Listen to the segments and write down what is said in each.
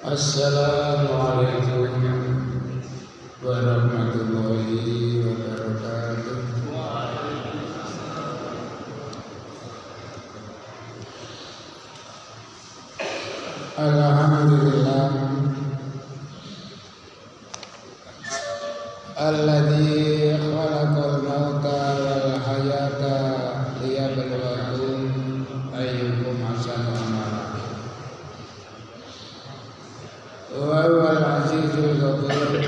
Assalamualaikum warahmatullahi wabarakatuh. Alhamdulillah alladzi khalaqal mauta wal hayata liyabluwakum ayyukum ahsanu amala. Wa huwal azizul ghafur.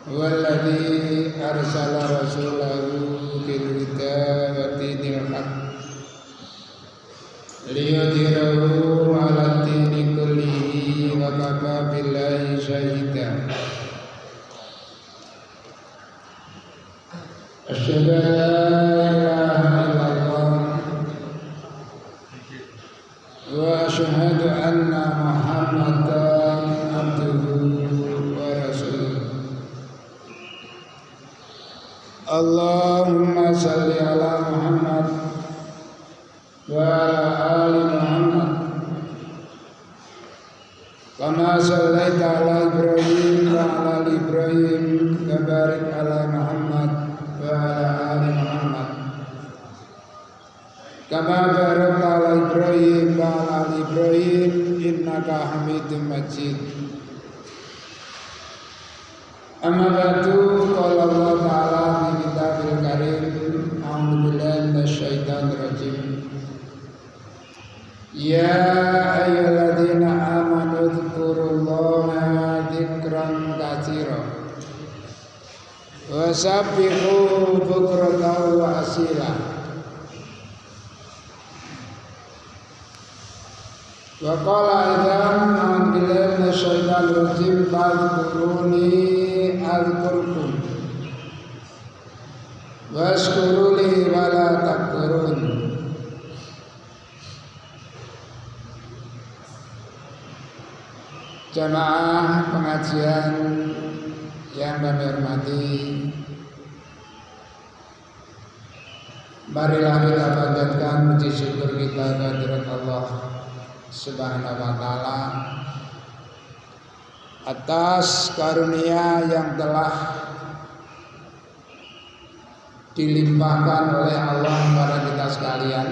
Walladzi arsala rasulahu bil huda wa dinil haqq liyudhhirahu 'ala dini kullihi wa kafa billahi shahida. Asyhadu an la ilaha illallah wa asyhadu anna Muhammadan abduhu wa rasuluh. Allahumma shalli ala Muhammad wa ala ali Muhammad kama shallaita ala Ibrahim wa ala ali Ibrahim wa barik ala Muhammad wa ala ali Muhammad kama barakta ala Ibrahim wa ala ali Ibrahim innaka Hamidum Majid. Amma ba'du, qala Allah ta'ala fi kitabil karim, a'udzu billahi minasyaitonir rajim. Ya ayyuhalladzina amanu dzkurullaha dzikran katsira wa sabbihu bukratan wa asila. Wa qala aidan a'udzu billahi minasyaitonir rajim fadhkuruni azkurkum washkuruli wa la takfurun. Jamaah pengajian yang kami hormati, marilah kita panjatkan puji syukur kita kehadirat Allah Subhanahu wa taala atas karunia yang telah dilimpahkan oleh Allah kepada kita sekalian.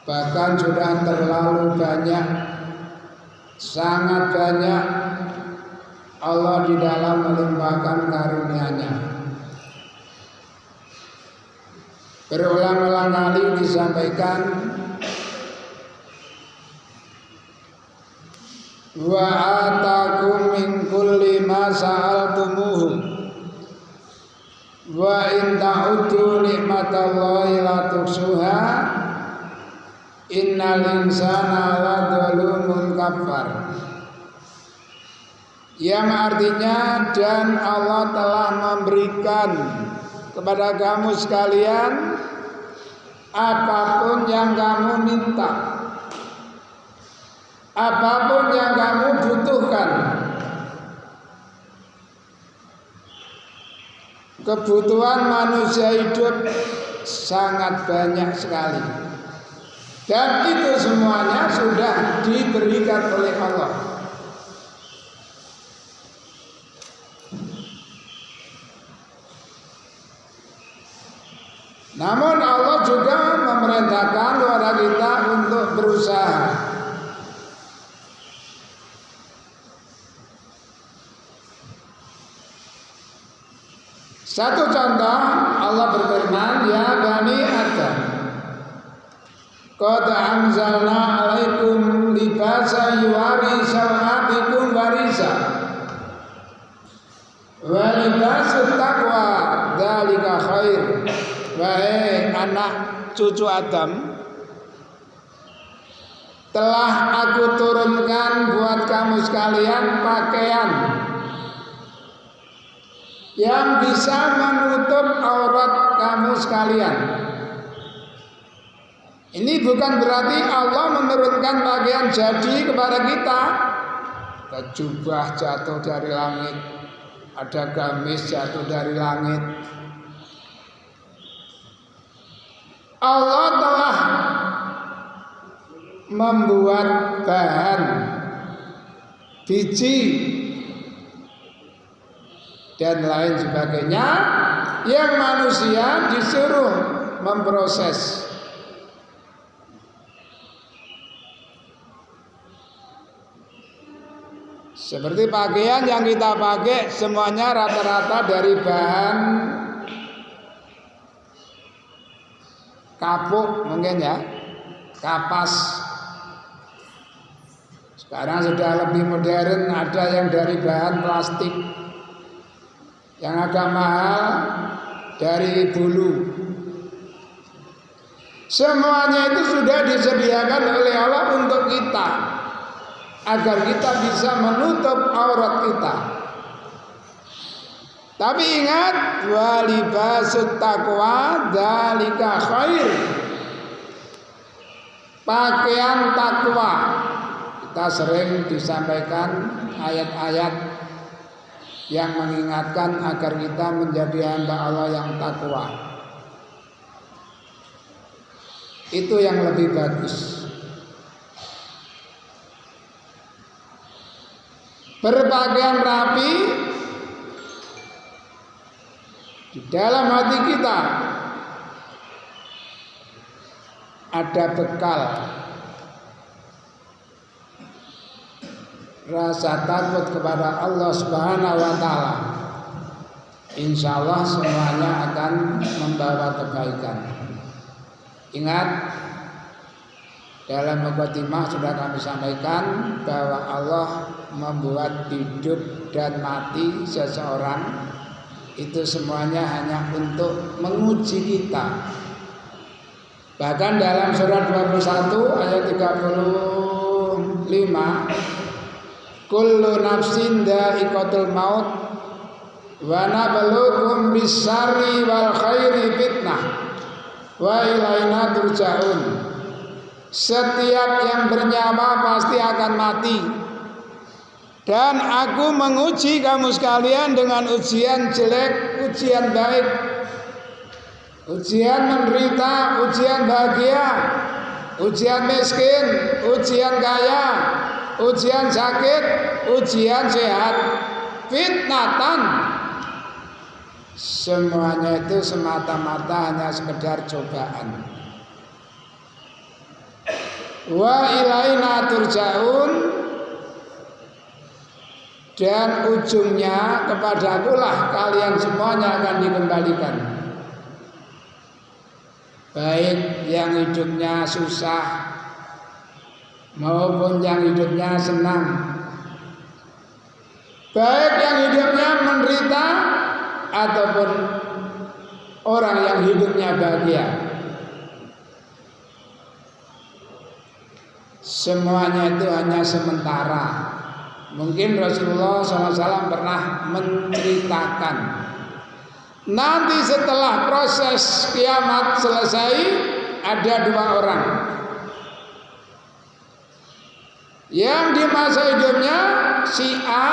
Bahkan sudah terlalu banyak, sangat banyak Allah di dalam melimpahkan karunia-Nya. Berulang-ulang kali disampaikan, wa atakum min kulli ma sa'altumuhu wa in ta'uddu nikmatallahi la tuhsuha innal insana ladzalumun kafar. Yang artinya, dan Allah telah memberikan kepada kamu sekalian apapun yang kamu minta, apapun yang kamu butuhkan. Kebutuhan manusia hidup sangat banyak sekali, dan itu semuanya sudah diberikan oleh Allah. Namun Allah juga memerintahkan kepada kita untuk berusaha. Satu contoh, Allah berfirman, ya bani Adam, qad anzalna alaikum libasa yuwari sawatikum warisa wa libasut taqwa dzalika khair. Wahai anak cucu Adam, telah aku turunkan buat kamu sekalian pakaian yang bisa menutup aurat kamu sekalian. Ini bukan berarti Allah menurunkan pakaian jadi kepada kita. Jubah jatuh dari langit, ada gamis jatuh dari langit. Allah telah membuat bahan biji dan lain sebagainya yang manusia disuruh memproses. Seperti pakaian yang kita pakai semuanya rata-rata dari bahan kapuk mungkin ya, kapas. Sekarang sudah lebih modern, ada yang dari bahan plastik, yang agak mahal dari bulu. Semuanya itu sudah disediakan oleh Allah untuk kita, agar kita bisa menutup aurat kita. Tapi ingat, walibasut taqwa dzalika khair. Pakaian takwa. Kita sering disampaikan ayat-ayat yang mengingatkan agar kita menjadi hamba Allah yang takwa. Itu yang lebih bagus. Berpakaian rapi di dalam hati kita ada bekal rasa takut kepada Allah Subhanahu wa taala. Insya Allah semuanya akan membawa kebaikan. Ingat, dalam mukadimah sudah kami sampaikan bahwa Allah membuat hidup dan mati seseorang itu semuanya hanya untuk menguji kita. Bahkan dalam surat 21 ayat 35, kullu nafsin dha'iqatul maut wa nabluukum bisyarri wal khairi fitnah wa ilaina turja'un. Setiap yang bernyawa pasti akan mati, dan aku menguji kamu sekalian dengan ujian jelek, ujian baik, ujian menderita, ujian bahagia, ujian miskin, ujian kaya, ujian sakit, ujian sehat, fitnatan. Semuanya itu semata-mata hanya sekedar cobaan. Wa ilaina turja'un, dan ujungnya kepadakulah kalian semuanya akan dikembalikan. Baik yang hidupnya susah maupun yang hidupnya senang, baik yang hidupnya menderita ataupun orang yang hidupnya bahagia. Semuanya itu hanya sementara. Mungkin Rasulullah SAW pernah menceritakan, nanti setelah proses kiamat selesai ada dua orang yang di masa hidupnya si A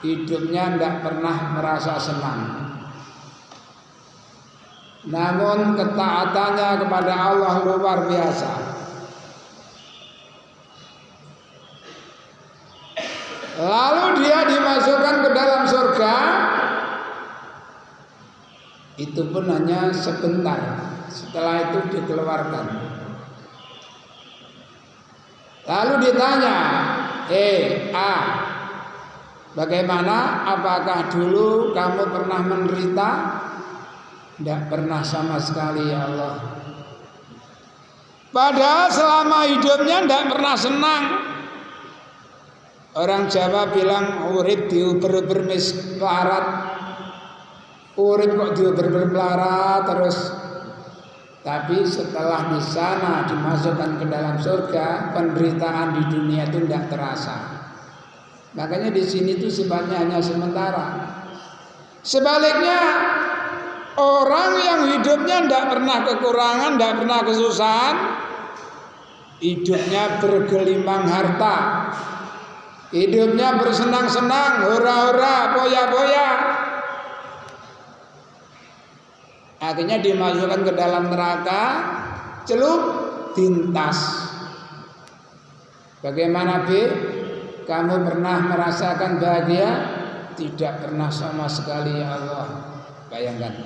hidupnya tidak pernah merasa senang, namun ketaatannya kepada Allah luar biasa. Lalu dia dimasukkan ke dalam surga, itu pun hanya sebentar. Setelah itu dikeluarkan. Lalu ditanya, A, bagaimana? Apakah dulu kamu pernah menderita? Tidak pernah sama sekali ya Allah. Padahal selama hidupnya tidak pernah senang. Orang Jawa bilang urip diuber-uber melarat. Urip kok diuber-uber melarat terus. Tapi setelah di sana dimasukkan ke dalam surga, penderitaan di dunia itu tidak terasa. Makanya di sini itu sifatnya hanya sementara. Sebaliknya, orang yang hidupnya tidak pernah kekurangan, tidak pernah kesusahan, hidupnya bergelimang harta, hidupnya bersenang-senang, hura-hura, poya-poya. Akhirnya dimasukkan ke dalam neraka, celup, tintas. Bagaimana B? Kamu pernah merasakan bahagia? Tidak pernah sama sekali ya Allah. Bayangkan.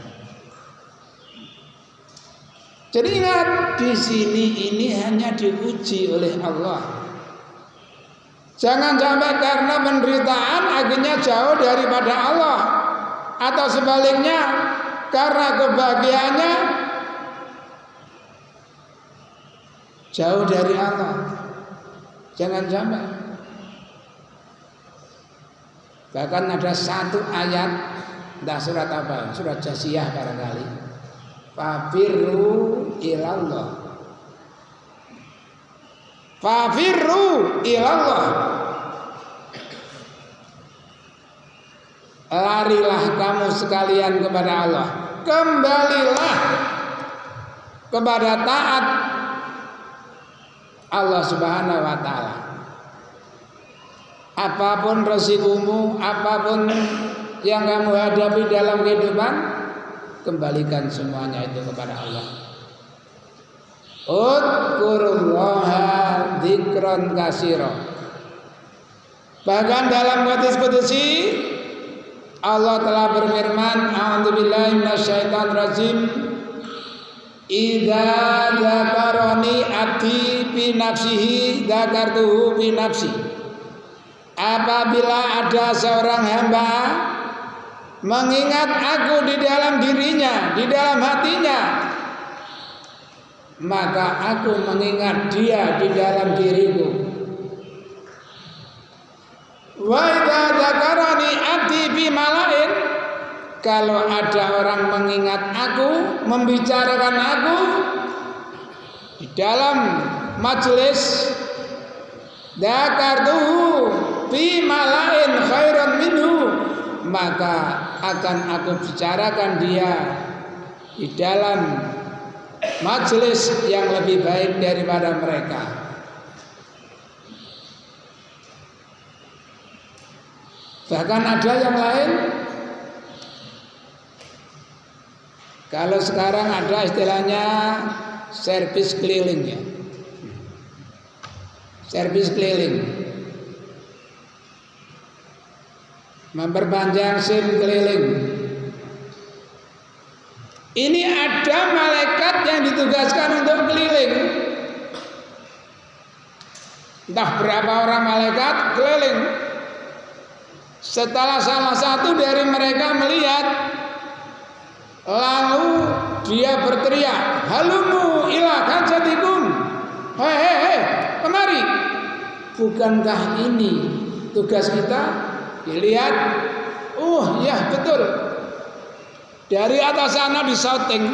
Jadi ingat, di sini ini hanya diuji oleh Allah. Jangan sampai karena penderitaan akhirnya jauh daripada Allah, atau sebaliknya karena kebahagiaannya jauh dari Allah. Jangan sampai. Bahkan ada satu ayat, entah surat apa, surat Jasiyah barangkali. Fafirru ilallah. Fafirru ilallah. Larilah kamu sekalian kepada Allah. Kembalilah kepada taat Allah Subhanahu wa taala. Apapun resikomu, apapun yang kamu hadapi dalam kehidupan, kembalikan semuanya itu kepada Allah. Udzurullaha dzikran katsira. Bahkan dalam hadis qudsi Allah telah berfirman, a'udzubillahi minasyaitonir rajim. Idza dzakarani abdi bi nafsihi dzakartuhu bi nafsi. Apabila ada seorang hamba mengingat aku di dalam dirinya, di dalam hatinya, maka aku mengingat dia di dalam diriku. Wa idza dzakarani abdi bi malain. Kalau ada orang mengingat aku, membicarakan aku di dalam majelis, dzakartuhu fi malain khairan minhu, maka akan aku bicarakan dia di dalam majelis yang lebih baik daripada mereka. Bahkan ada yang lain, kalau sekarang ada istilahnya servis keliling ya. Servis keliling. Memperpanjang SIM keliling. Ini ada malaikat yang ditugaskan untuk keliling. Entah berapa orang malaikat keliling. Setelah salah satu dari mereka melihat, lalu dia berteriak, halumu ila hajatikum. Hei, kemari. Bukankah ini tugas kita? Dilihat, ya betul. Dari atas sana disauting,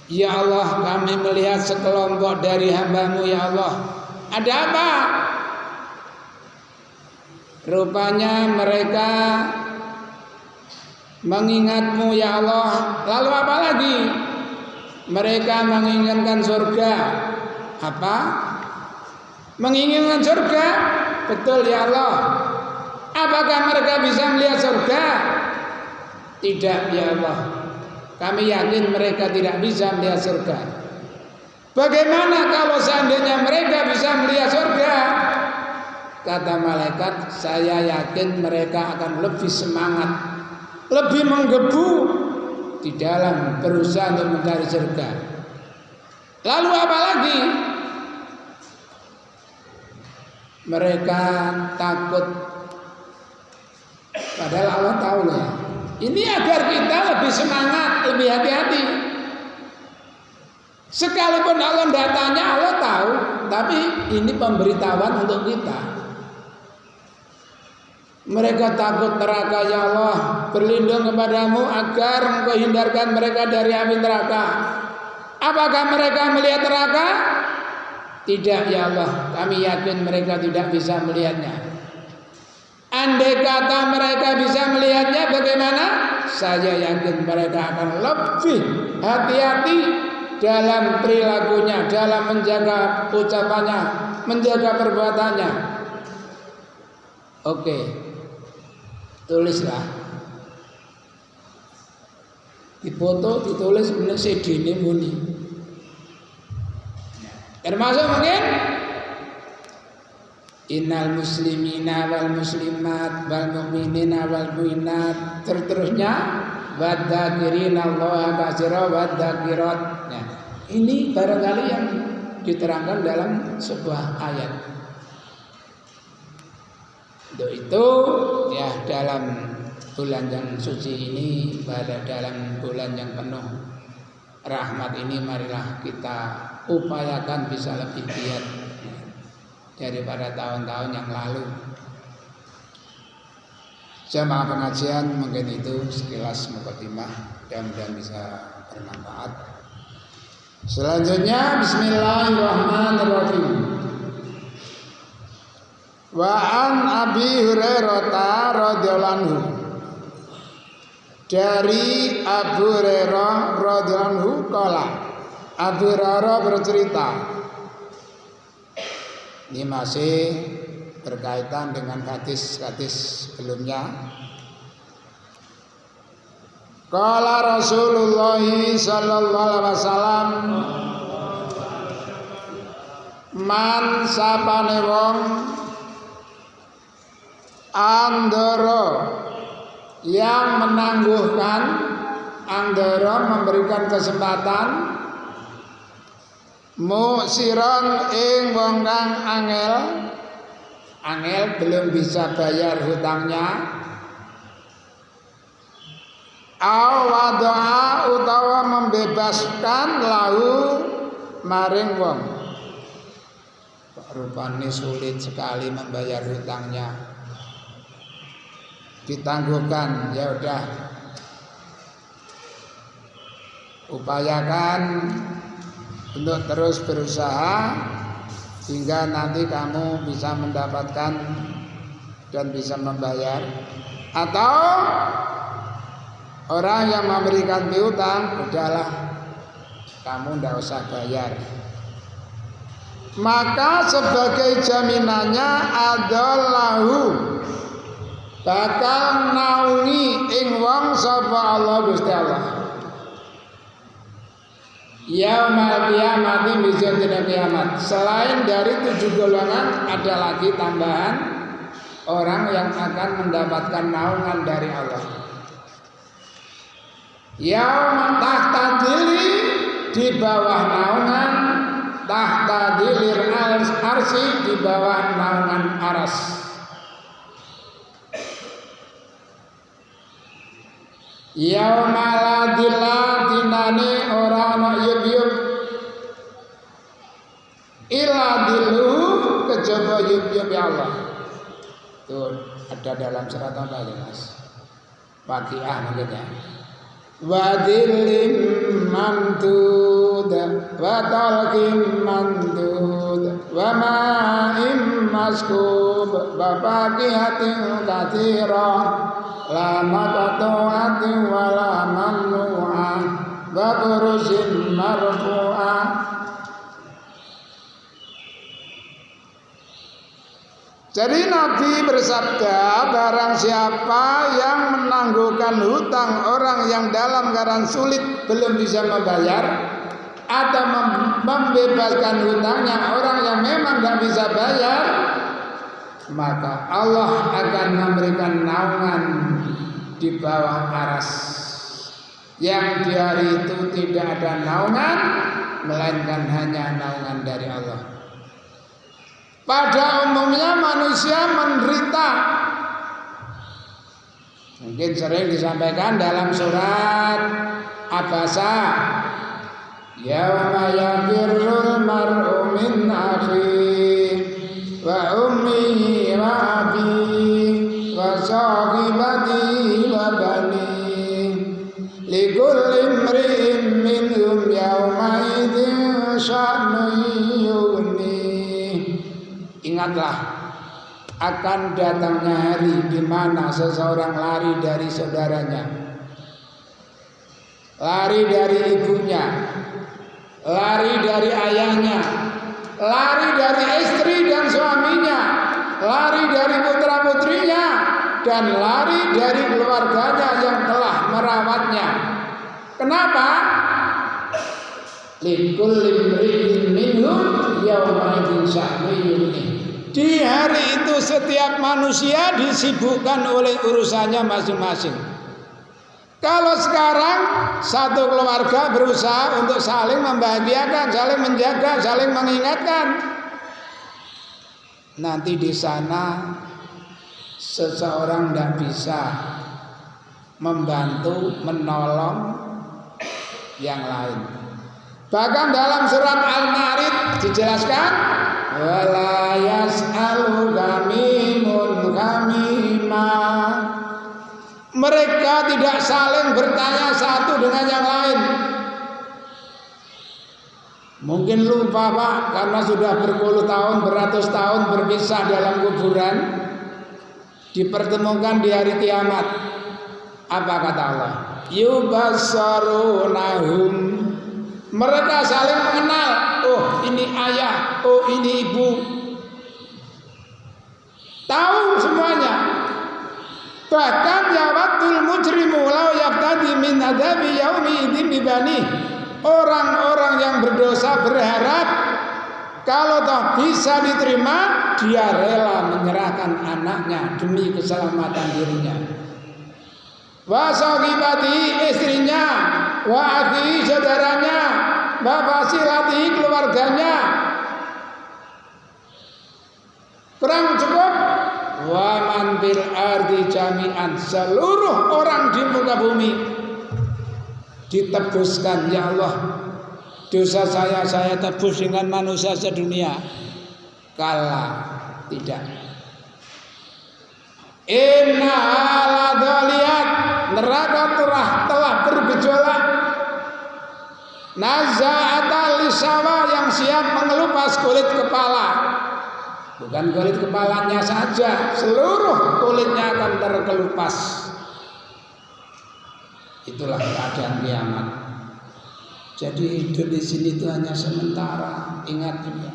ya Allah, kami melihat sekelompok dari hamba-Mu ya Allah. Ada apa? Rupanya mereka mengingat-Mu ya Allah. Lalu apa lagi? Mereka menginginkan surga. Apa? Menginginkan surga? Betul ya Allah. Apakah mereka bisa melihat surga? Tidak ya Allah. Kami yakin mereka tidak bisa melihat surga. Bagaimana kalau seandainya mereka bisa melihat surga? Kata malaikat, saya yakin mereka akan lebih semangat, lebih menggebu di dalam berusaha untuk mencari surga. Lalu apa lagi? Mereka takut. Padahal Allah tahu ya. Ini agar kita lebih semangat, lebih hati-hati. Sekalipun Allah tidak tanya, Allah tahu. Tapi ini pemberitahuan untuk kita. Mereka takut neraka ya Allah. Berlindung kepadamu agar Engkau hindarkan mereka dari api neraka. Apakah mereka melihat neraka? Tidak ya Allah, kami yakin mereka tidak bisa melihatnya. Andai kata mereka bisa melihatnya, bagaimana? Saya yakin mereka akan lebih hati-hati dalam perilakunya, dalam menjaga ucapannya, menjaga perbuatannya. Oke, tulislah. Dipoto, ditulis meneh CD-ne muni. Termasuk mungkin innal muslimina wal muslimat wal mu'minina wal mu'minat terusnya wadzakirina allaha katsira wadzakirat. Nah, ini barangkali yang diterangkan dalam sebuah ayat. Untuk itu ya dalam bulan yang suci ini, pada dalam bulan yang penuh rahmat ini, marilah kita upayakan bisa lebih giat daripada tahun-tahun yang lalu. Jamaah pengajian, mungkin itu sekilas mukadimah, mudah-mudahan bisa bermanfaat. Selanjutnya bismillahirrahmanirrahim. Wa an Abi Hurairah radhiyallahu anhu, dari Abu Hurairah radhiyallahu anhu qala, Abu Hurairah bercerita. Ini masih berkaitan dengan hadis-hadis sebelumnya. Qala Rasulullah sallallahu alaihi wasallam, man sapane wong andoro yang menangguhkan, andoro memberikan kesempatan, musiron ing wong kang angel belum bisa bayar hutangnya, awadoa utawa membebaskan lahu maring wong. Rupanya sulit sekali membayar hutangnya, ditangguhkan, ya udah upayakan untuk terus berusaha hingga nanti kamu bisa mendapatkan dan bisa membayar. Atau orang yang memberikan piutang, udahlah kamu tidak usah bayar. Maka sebagai jaminannya adallahu, bakal naungi ing wong sapa Allah Gusti Allah. Yaumul qiyamati, bisa dina kiamat. Selain dari 7 golongan, ada lagi tambahan orang yang akan mendapatkan naungan dari Allah. Yaum tahta dili, di bawah naungan, tahta dilir arsy, di bawah naungan aras. Yaumala dilla, dinane ora ana yub-yub, ila dilu, kejaba yub-yub ya Allah. Itu ada dalam surat apa ya Mas? Waqiah mungkin ya. Wadillim mamdud wa talqim mamdud wa ma'im maskub wa faqihatin katsirah la maqtu'atin wa la mamnu'ah wa furusin marfu'ah. Jadi Nabi bersabda, barang siapa yang menangguhkan hutang orang yang dalam keadaan sulit belum bisa membayar, atau membebaskan hutangnya orang yang memang tidak bisa bayar, maka Allah akan memberikan naungan di bawah aras, yang di hari itu tidak ada naungan melainkan hanya naungan dari Allah. Pada umumnya manusia menderita, mungkin sering disampaikan dalam surat Abasa, yauma yafirrul mar'u min akhihi wa ummihi wa abihi wa sahibatihi wa banihi likulli imri'in minhum yauma idzin sya'nun yughnihi. Ingatlah akan datangnya hari di mana seseorang lari dari saudaranya, lari dari ibunya, lari dari ayahnya, lari dari istri dan suaminya, lari dari putra-putrinya, dan lari dari keluarganya yang telah merawatnya. Kenapa? Likul limri'in minhum yawma idzin sya'nu yughni. Di hari itu setiap manusia disibukkan oleh urusannya masing-masing. Kalau sekarang satu keluarga berusaha untuk saling membahagiakan, saling menjaga, saling mengingatkan. Nanti di sana seseorang tidak bisa membantu, menolong yang lain. Bahkan dalam surat Al-Ma'arij dijelaskan, wala yas'alu gamimun gamima. Mereka tidak saling bertanya satu dengan yang lain. Mungkin lupa Pak, karena sudah berpuluh tahun, beratus tahun berpisah dalam kuburan, dipertemukan di hari kiamat. Apa kata Allah? Yubassarunahum. Mereka saling mengenal. Oh ini ayah, oh ini ibu. Tahu semuanya. Bahkan yawadul mujrimu law yaftadi min adabi yaumi idzin bibani. Orang-orang yang berdosa berharap kalau toh bisa diterima, dia rela menyerahkan anaknya demi keselamatan dirinya. Wa sahibati istrinya, wa akhi saudaranya, wa fasilati keluarganya. Kurang cukup? Wa man bil ardi jami'an, seluruh orang di muka bumi ditebuskan. Ya Allah, dosa saya tebus dengan manusia sedunia. Kala tidak. Inna ala dhaliyat, neraka telah bergejolak. Naza'ata lisawa, yang siap mengelupas kulit kepala. Bukan kulit kepalanya saja, seluruh kulitnya akan terkelupas. Itulah keadaan kiamat. Jadi hidup di sini itu hanya sementara. Ingat juga.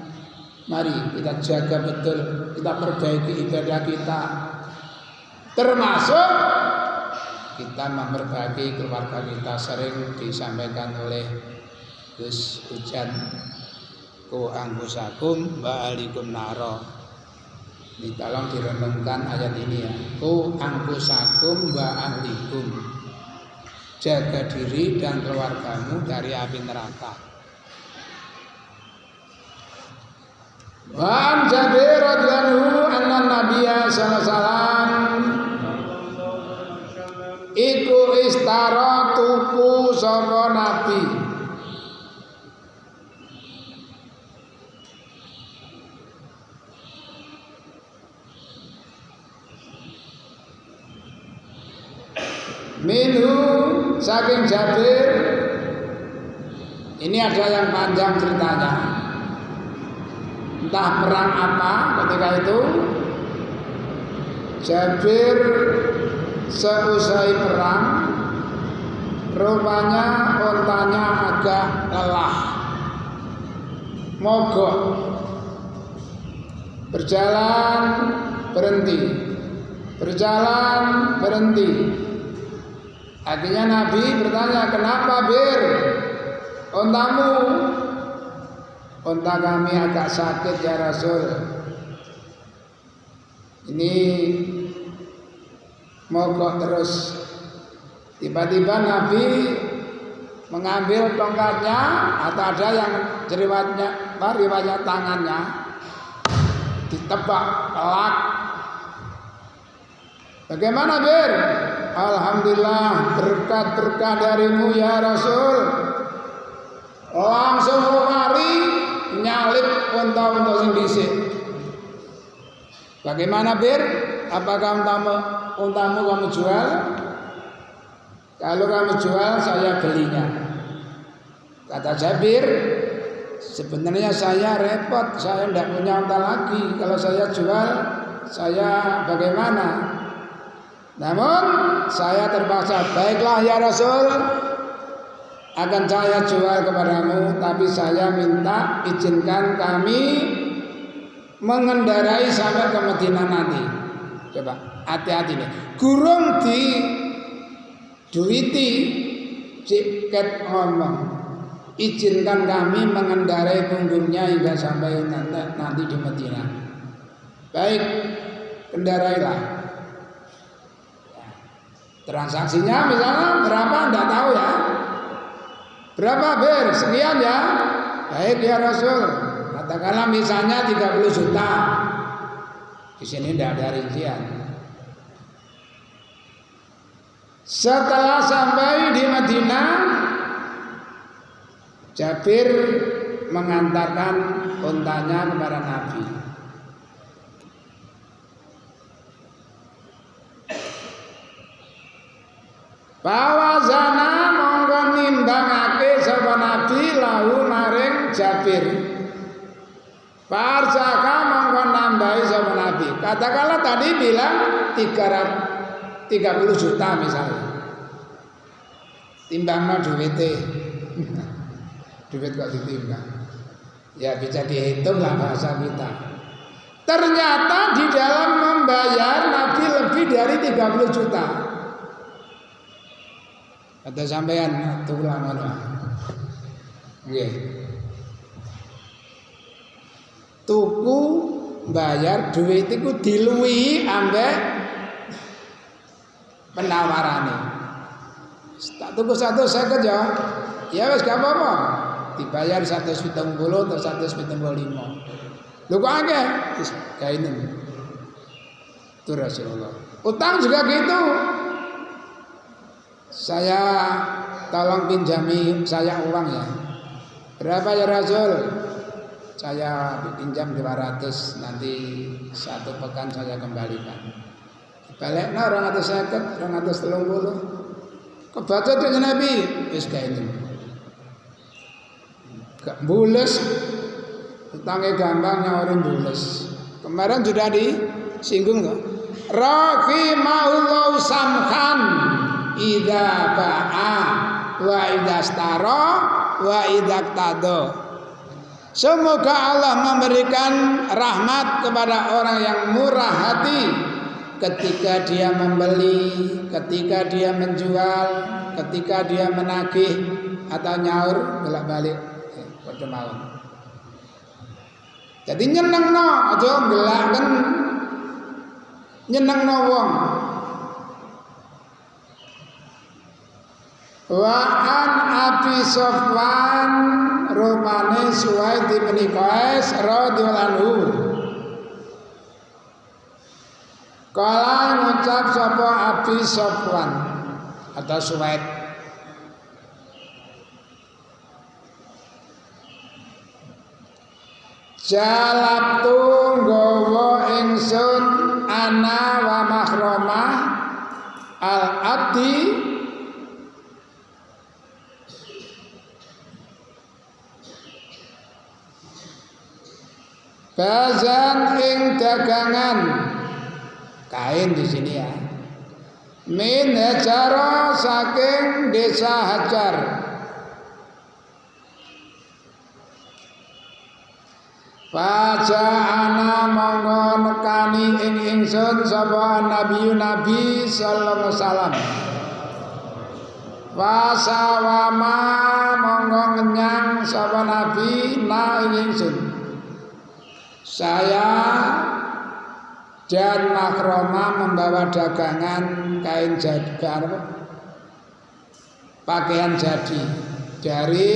Mari kita jaga betul, kita perbaiki ibadah kita. Termasuk kita memperbaiki keluarga kita. Sering disampaikan oleh Gus Ujan, ku angkusakum wa alikum naro. Ini tolong direnungkan ayat ini ya. Ku angkusakum wa ahlikum. Jaga diri dan keluargamu dari api neraka. Wa Jabir radhiyallahu anna Nabiyya sallallahu alaihi wasallam iku istara tuku saka Nabi. Minhu, saking Jabir. Ini ada yang panjang ceritanya. Entah perang apa ketika itu. Jabir seusai perang, rupanya ontanya agak lelah, mogok, berjalan berhenti, berjalan berhenti. Akhirnya Nabi bertanya, kenapa Bir? Ontamu? Onta kami agak sakit ya Rasul. Ini mogok terus. Tiba-tiba Nabi mengambil tongkatnya, atau ada yang riwayat tangannya, ditebak pelak. Bagaimana Bir? Alhamdulillah, berkat-berkat darimu ya Rasul. Langsung lari nyalip unta-unta sing dhisik. Bagaimana Bir? Apakah untamu kamu jual? Kalau kamu jual, saya belinya. Kata Jabir, sebenarnya saya repot, saya tidak punya unta lagi. Kalau saya jual, saya bagaimana? Namun saya terpaksa, baiklah ya Rasul, akan saya jual kepadamu, tapi saya minta izinkan kami mengendarai sampai ke Madinah nanti. Coba hati-hati nih, gurung di duiti Ciket ngomong, izinkan kami mengendarai punggungnya hingga sampai nanti di Madinah. Baik, kendarailah. Transaksinya misalnya berapa? Tidak tahu ya. Berapa ber? Sekian ya. Baik ya Rasul. Katakanlah misalnya 30 juta. Di sini tidak ada rincian. Setelah sampai di Madinah, Jabir mengantarkan untanya kepada Nabi. Pawazana monggo nimbangake sapa Nabi lahu maring Jabir. Parsaka monggo nambahi sapa Nabi. Katakanlah tadi bilang 30 juta misalnya. Timbangno duwite. Duit kok ditimbang. Ya bisa dihitung lah bahasa kita. Ternyata di dalam membayar Nabi lebih dari 30 juta. Kata sampean tulang ngono. Nggih. Tuku bayar duit iku diluwihi ambek penawarane. Tak tuku 150 ya. Ya wis gak apa-apa. Dibayar 170 atau 175. Lho kok akeh? Wis kainen. Itu Rasulullah. Utang juga gitu. Saya tolong pinjami saya uang ya. Berapa ya Rasul? Saya pinjam 200, nanti 1 pekan saya kembalikan. Balekno 250, 230. Kebaca dengan Nabi, wis kainen. Gak bules, utangnya gampang nyawarin bules. Kemarin sudah disinggung kok. Rahimahullahu samhan idza ba'a wa idza stara wa idza qtada. Semoga Allah memberikan rahmat kepada orang yang murah hati ketika dia membeli, ketika dia menjual, ketika dia menagih atau nyaur bolak-balik. Padha mawon. Jadi nyenengno aja ngelaken nyenengno wong. Wa an Abi Sofwan rupane Suwaid bin Qais radhiyallahu anhu. Kala ngucap sapa Abi Sofwan atau Suwaid, jalabtu nggawa ingsun ana wa mahramah al-abdi bazan ing dagangan kain di sini ya. Min Hajara saking desa Hajar. Faja'ana monggo nekani ing ingsun sapa nabi sallallahu alaihi wasallam. Fasawama monggo ngenyang sapa nabi na ing ingsun. Saya dan Makroma membawa dagangan kain jadgar, pakaian jadi dari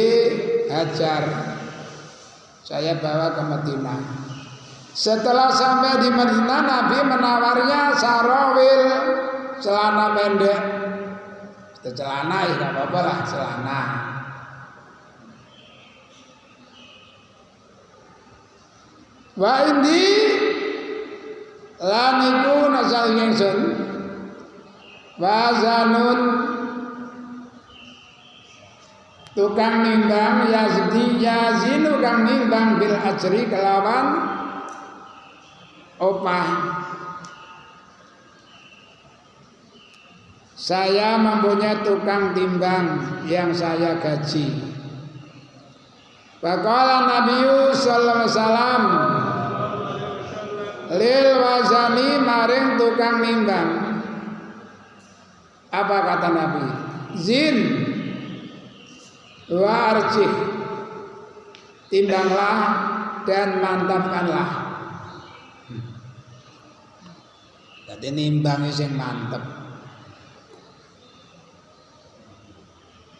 Hajar. Saya bawa ke Madinah. Setelah sampai di Madinah, Nabi menawarnya sarawil, celana pendek. Celana ya tidak apa-apa lah, celana. Wa indi laniku nasal ingsun wa zanun tukang nimbang yazinu kang nimbang bil ajri kelawan opah. Saya mempunyai tukang timbang yang saya gaji. Faqala Nabi sallallahu alaihi wasallam lil wazani maring tukang nimbang. Apa kata Nabi? Zin Wa arjih, timbanglah dan mantapkanlah. Jadi nimbangi sing mantep.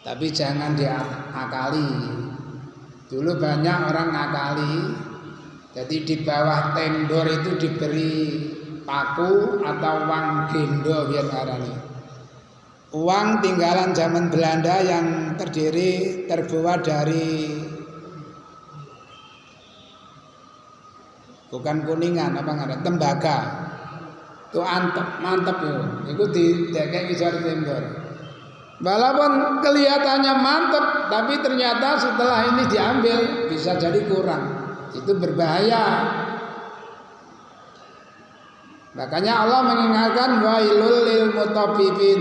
Tapi jangan diakali. Dulu banyak orang ngakali. Jadi di bawah tembok itu diberi paku atau uang gendo biar ngarani. Uang tinggalan zaman Belanda yang terbuat dari bukan kuningan apa nggak ada tembaga. Itu mantep ya. Itu didekek isor tembok. Walaupun kelihatannya mantep, tapi ternyata setelah ini diambil bisa jadi kurang. Itu berbahaya. Makanya Allah mengingatkan wailul lil mutaffifin.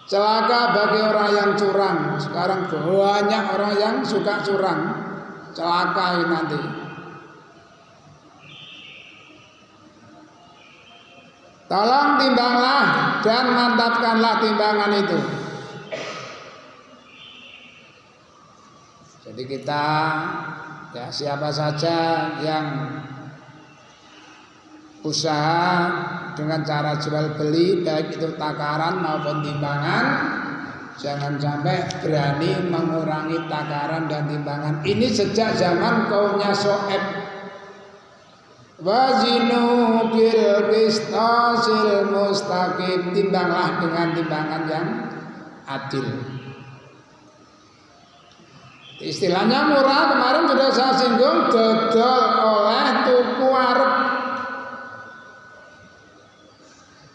Celaka bagi orang yang curang. Sekarang banyak orang yang suka curang. Celaka nanti. Tolong timbanglah dan mantapkanlah timbangan itu. Jadi kita ya siapa saja yang usaha dengan cara jual beli baik itu takaran maupun timbangan, jangan sampai berani mengurangi takaran dan timbangan. Ini sejak zaman kaumnya Shu'aib. Wazinu bil qistasil mustaqim, timbanglah dengan timbangan yang adil. Istilahnya murah kemarin sudah saya singgung, dodol oleh tuku arep.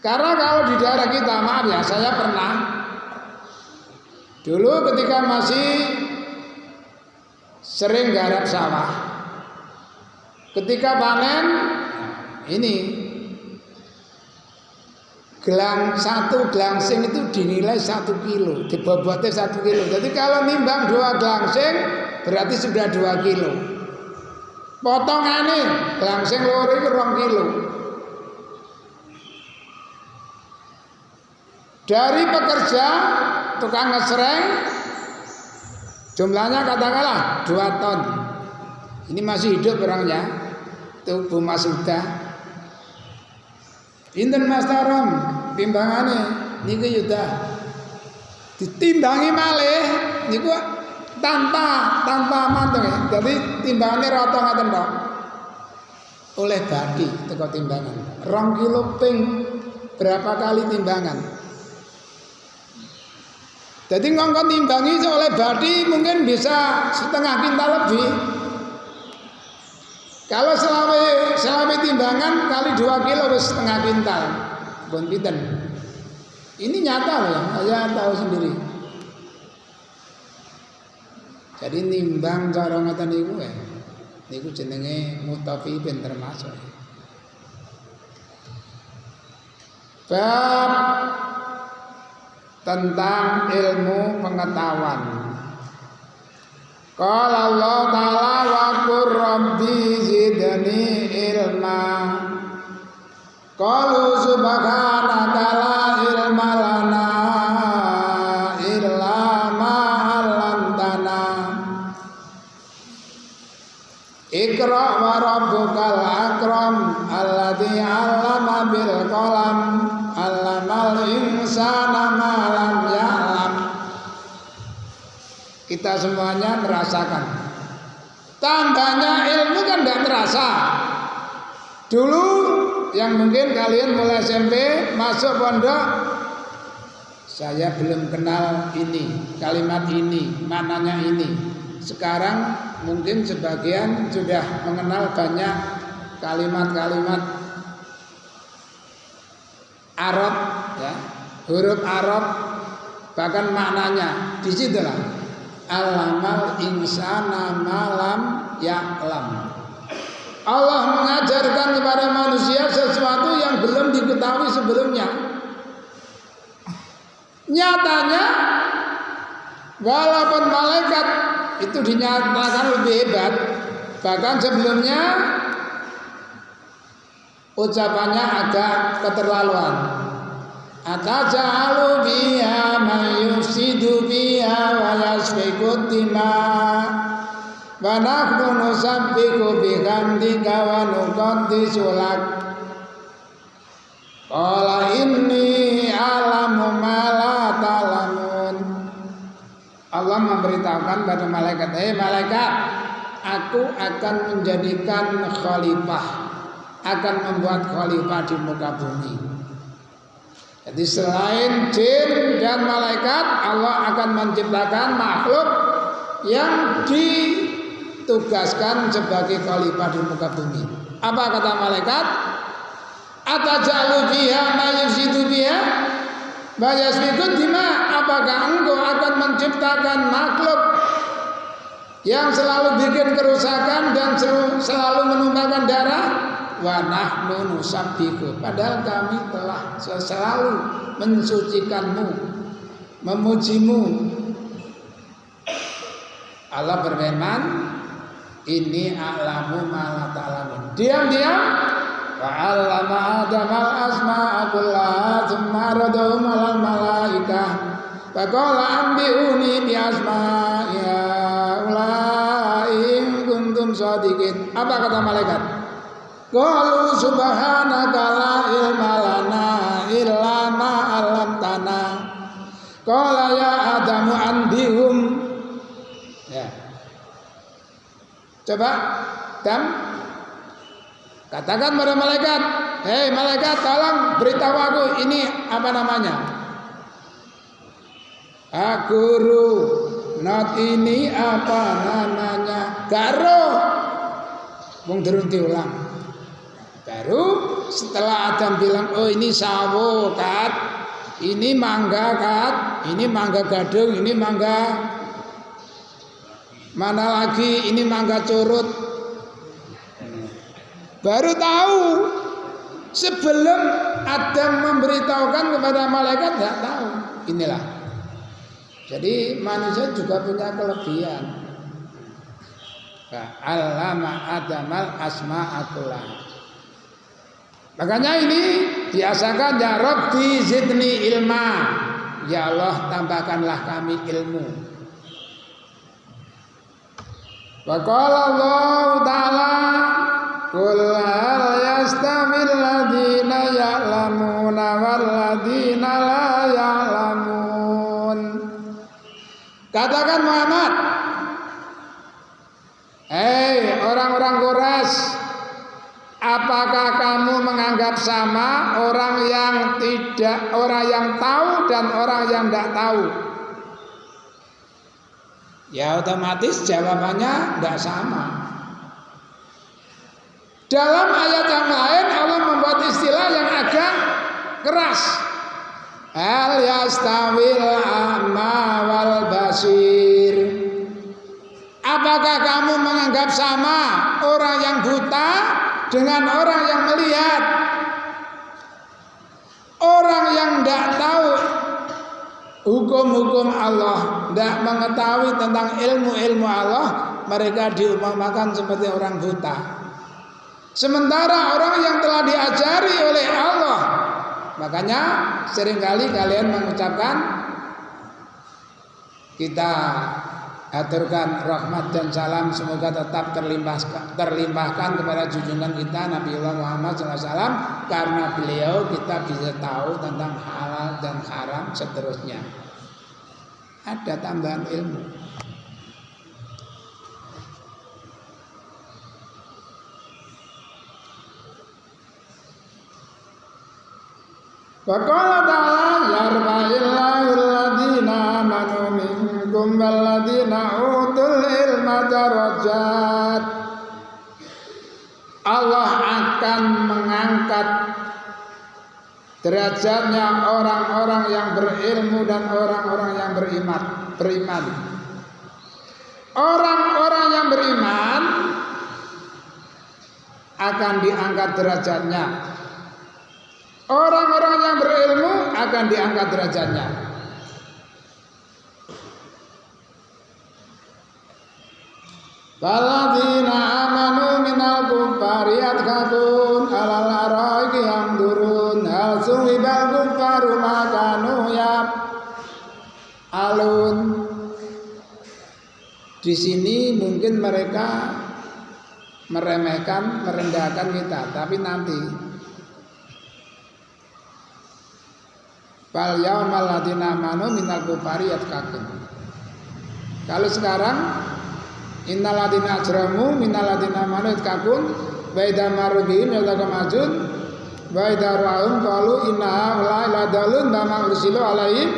Karena kalau di daerah kita, maaf ya, saya pernah dulu ketika masih sering garap sawah. Ketika panen ini satu glangsing itu dinilai 1 kilo, dibobotnya 1 kilo. Jadi kalau nimbang 2 glangsing berarti sudah 2 kilo. Potongannya glangsing loro itu 2 kilo. Dari pekerja tukang ngesreng jumlahnya katakanlah 2 ton. Ini masih hidup orangnya. Itu Bu Masuda. Pinten Mas Tarom timbangane niku yuda. Ditimbangi malih niku tanpa manteng. Jadi timbangane rata ngaten tok. Oleh badi teko timbangan. 2 kilo ping berapa kali timbangan. Jadi ngongkon timbangi oleh badi mungkin bisa setengah kintal lebih. Kalau selama timbangan kali 2 kilo wis setengah kintal. Pun pinten. Ini nyata loh ya, saya tahu sendiri. Jadi nimbang cara ngoten niku ya. Niku jenenge mutaffifin termasuk. Bab tentang ilmu pengetahuan. Qala Allah Ta'ala wa qur rabbi zidni ilma. Qalu subhanaka la ilma lana illa ma 'allamtana. Iqra wa rabbukal akram alladzi 'allama bil qalam 'allamal insana ma lam ya'lam. Kita semuanya merasakan. Tambahnya ilmu kan tidak terasa. Dulu yang mungkin kalian mulai SMP masuk pondok, saya belum kenal ini, kalimat ini, maknanya ini. Sekarang mungkin sebagian sudah mengenal banyak kalimat-kalimat Arab, ya, huruf Arab, bahkan maknanya di situlah. Alamal insana malam ya'lam. Allah mengajarkan kepada manusia sesuatu yang belum diketahui sebelumnya. Nyatanya walaupun malaikat itu dinyatakan lebih hebat, bahkan sebelumnya ucapannya agak keterlaluan. Atajalu biha man yufsidu biha wa yasfiku dima wa nahnu nusabbihu bihamdika wa nuqaddisu lak. Qala inni a'lamu ma la ta'lamun. Allah memberitahukan pada malaikat, malaikat, aku akan menjadikan khalifah, akan membuat khalifah di muka bumi. Jadi selain jin dan malaikat, Allah akan menciptakan makhluk yang ditugaskan sebagai khalifah di muka bumi. Apa kata malaikat? Atajalu biha ma yufsidu biha wa yasfiku dima. Apakah engkau akan menciptakan makhluk yang selalu bikin kerusakan dan selalu menumpahkan darah? Wa nahnu nusabbihu, padahal kami telah selalu mensucikanmu, memujimu. Allah berfirman, ini a'lamu ma la ta'lamun. Diam-diam wa 'allama Adamal asma'a kullaha tsumma 'aradahum 'alal malaikah wa qala anbi'uni bi asma'i haula'i in kuntum shadiqin. Apa kata malaikat? Qalu subhanaka la ilma lana illa ma 'allamtana. Qala ya Adamu anbihum. Ya. Coba Adam katakan pada malaikat, hei malaikat, tolong beritahu aku ini apa namanya? Guru, not ini apa namanya? Garo. Wong durung diulang. Baru setelah Adam bilang, oh ini sawo kat, ini mangga kat, ini mangga gadung, ini mangga mana lagi, ini mangga curut. Baru tahu. Sebelum Adam memberitahukan kepada malaikat, tidak tahu. Inilah. Jadi manusia juga punya kelebihan. Allama Adamal asma'a kullaha. Makanya ini biasakan, ya Rabbi zidni ilma. Ya Allah, tambahkanlah kami ilmu. Wa qala Allah Ta'ala, qul hal yastawil ladzina ya'lamuna wal ladzina la ya'lamun. Katakan Muhammad, hei orang-orang Quraisy, apakah kamu menganggap sama orang yang tahu dan orang yang tidak tahu? Ya otomatis jawabannya tidak sama. Dalam ayat yang lain Allah membuat istilah yang agak keras. Hal yastawil a'ma wal basir. Apakah kamu menganggap sama orang yang buta dengan orang yang melihat? Orang yang tidak tahu hukum-hukum Allah, tidak mengetahui tentang ilmu-ilmu Allah, mereka diumpamakan seperti orang buta. Sementara orang yang telah diajari oleh Allah, makanya seringkali kalian mengucapkan, kita aturkan rahmat dan salam semoga tetap terlimpahkan kepada junjungan kita Nabiullah Muhammad SAW, karena beliau kita bisa tahu tentang halal dan haram seterusnya. Ada tambahan ilmu. Wa qala ta'ala yarfa'illahu alladhina amanu minkum walladhina utul ilma darajat. Allah akan mengangkat derajatnya orang-orang yang berilmu dan orang-orang yang beriman. Orang-orang yang beriman akan diangkat derajatnya. Orang-orang yang berilmu akan diangkat derajatnya. Walladzina amanu minal kuffari yadkhulun alal araiki yamdurun hal suhibal kuffaru ma Di sini mungkin mereka meremehkan, merendahkan kita, tapi nanti fal yaumal ladzina amanu minal kufari yatkakun. Kalau sekarang innal ladzina ajramu minal ladzina amanu yatkakun wa idza marubihim yataqamajun wa idza ra'um qalu inna la ilaha illallal ma ursilu alaihim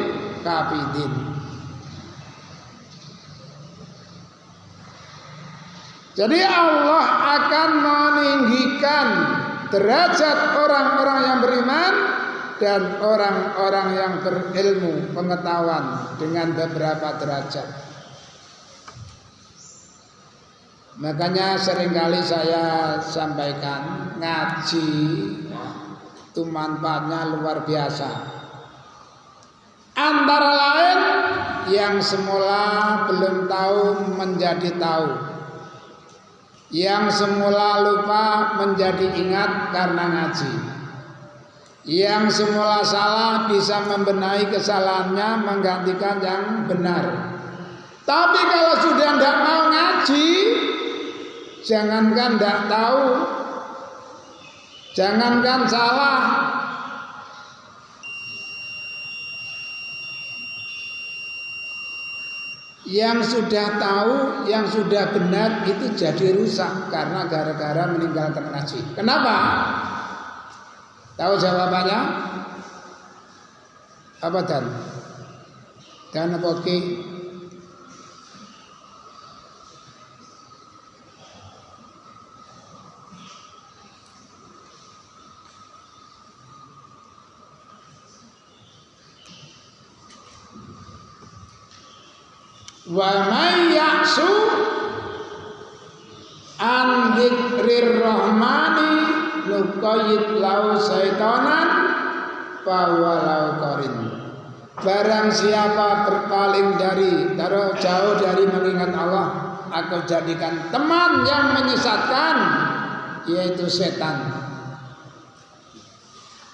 kafidin. Jadi Allah akan meninggikan derajat orang-orang yang beriman dan orang-orang yang berilmu pengetahuan dengan beberapa derajat. Makanya seringkali saya sampaikan ngaji itu manfaatnya luar biasa. Antara lain yang semula belum tahu menjadi tahu. Yang semula lupa menjadi ingat karena ngaji. Yang semula salah bisa membenahi kesalahannya, menggantikan yang benar. Tapi kalau sudah tidak mau ngaji, jangankan tidak tahu, jangankan salah, yang sudah tahu, yang sudah benar itu jadi rusak karena gara-gara meninggalkan ngaji. Kenapa? Tahu jawabannya? Apa dan apa ki? Wa may ya'su an dzikrir rahmani nuqayyid lahu syaitanan fa huwa lahu qarin. Barang siapa berpaling jauh dari mengingat Allah, aku jadikan teman yang menyesatkan, yaitu setan.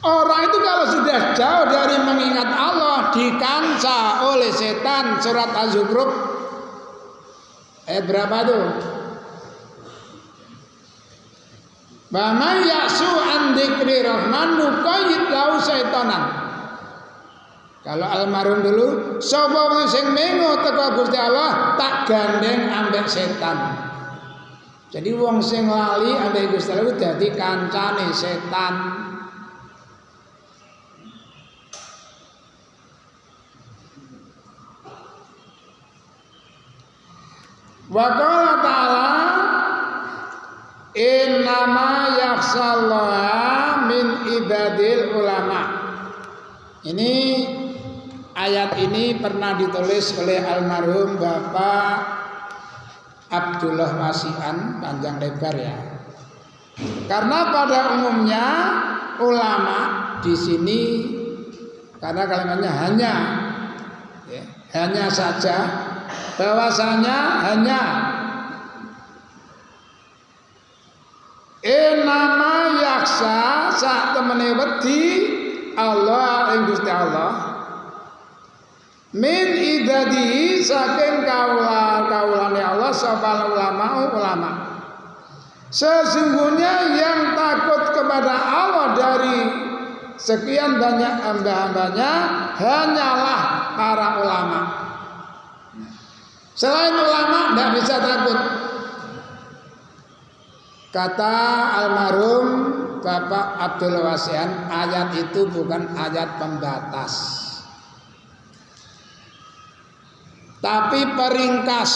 Orang itu kalau sudah jauh dari mengingat Allah dikanca oleh setan. Surat Az-Zukhruf ayat berapa itu? Wa may ya'su an dzikri rahman nuqayyid lahu syaitanan. Kalau almarhum dulu, sapa sing mengo teko Gusti Allah tak gandeng ambek setan. Jadi wong sing lali ambek Gusti Allah dadi kancane setan. Wa qala ta'ala innama yakhshallaha min ibadil ulama. Ini ayat ini pernah ditulis oleh almarhum Bapak Abdullah Wasian, panjang lebar ya. Karena pada umumnya ulama di sini karena kalimatnya hanya saja, bahwasanya hanya nama yaksa sak temene wedi Allah ing Gusti Allah min idadi saking kaulane Allah sapa ulama. Sesungguhnya yang takut kepada Allah dari sekian banyak hamba-hambanya hanyalah para ulama. Selain ulama tidak bisa takut. Kata almarhum Bapak Abdul Wasian, ayat itu bukan ayat pembatas, tapi peringkas.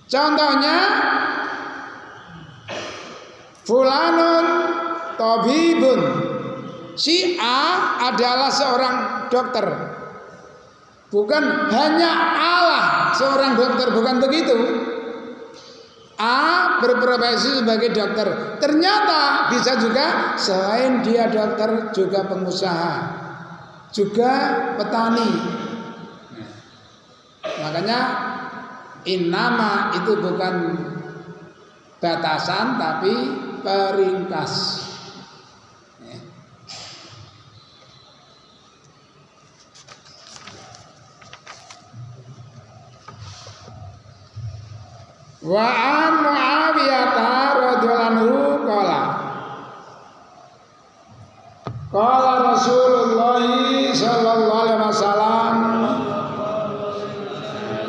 Contohnya, fulanun tabibun. Si A adalah seorang dokter. Bukan hanya Allah seorang dokter, bukan begitu. A berprofesi sebagai dokter. Ternyata bisa juga selain dia dokter juga pengusaha, juga petani. Makanya innama itu bukan batasan tapi peringkas. Wa an Muawiyah radhiyallahu anhu qala Rasulullah sallallahu alaihi wasallam.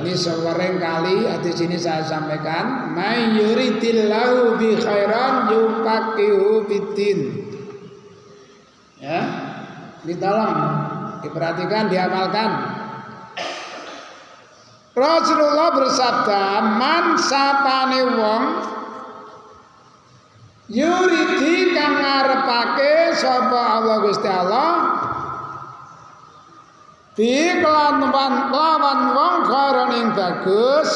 Ini sering kali hadis ini saya sampaikan, may yuridillahu bi khairan yufaqihu fiddin. Ya. Ini tolong diperhatikan, diamalkan. Rasulullah bersabda, man sapane wong yuridi kang ngarepake sapa Allah Gusti Allah bi kelawan wong khairan ing bagus